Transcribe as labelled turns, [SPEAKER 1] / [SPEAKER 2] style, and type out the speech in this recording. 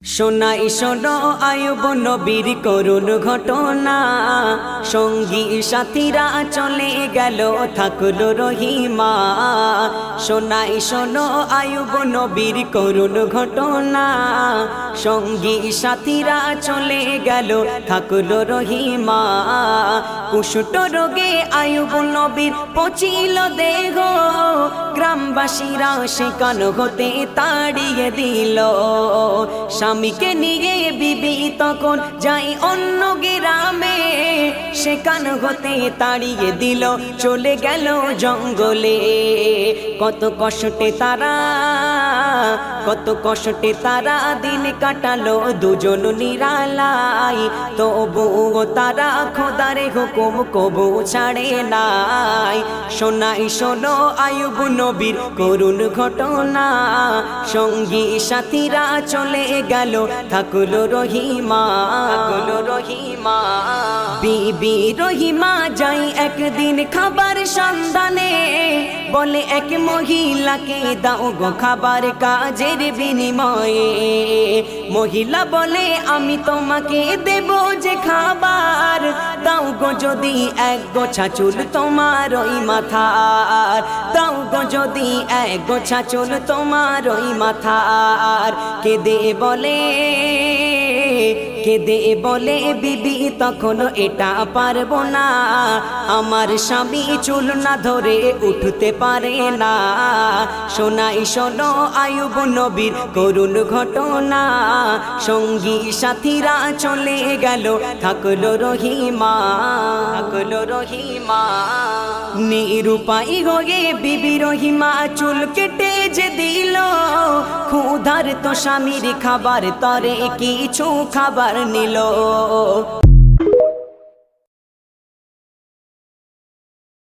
[SPEAKER 1] শোনাই শোনো আয়ুব নবীর করুণ ঘটনা, সঙ্গী সাথীরা চলে গেল থাকলো রহিমা। শোনাই শোনো আয়ুব নবীর করুণ ঘটনা, সঙ্গী সাথীরা চলে গেল থাকলো রহিমা। কুষ্ঠ রোগে আয়ুব নবীর পচিল দেহ, গ্রামবাসীরা সেখান হতে তাড়িয়ে দিল। স্বামীকে নিয়ে বিবি তখন যাই অন্য গ্রামে, সেখান হতে তাড়িয়ে দিল চলে গেল জঙ্গলে। কত কষ্টে তারা দিন কাটালো দুজন নিরালাই, তবুও তারা খোদারে হুকুম কবু ছাড়ে নাই। শোনাই শোনো আয়ুব নবীর করুণ ঘটনা, সঙ্গী সাথীরা চলে গেল থাকলো রহিমা। বিবি রহিমা যাই একদিন খাবার সন্ধানে, বলে এক মহিলাকে দাও গো খাবার কাজের বিনিময়ে। মহিলা বলে আমি তোমাকে দেব যে খাবার, দাও গো যদি এক গোছা চুল তোমার ওই মাথার, দাও গো যদি এক গোছা চুল তোমার ওই মাথার। কেঁদে বলে বিবি তখন এটা পারবো না, আমার স্বামী চুল না ধরে উঠতে পারে না। শোনাই শোনো আয়ুব নবীর করুণ ঘটনা, সঙ্গী সাথীরা চলে গেল থাকলো রহিমা। নিরুপায় হয়ে বিবি রহিমা চুল কেটে যে দিল, ক্ষুধার তো স্বামীর খাবার তরে কিছু খাবার নিল।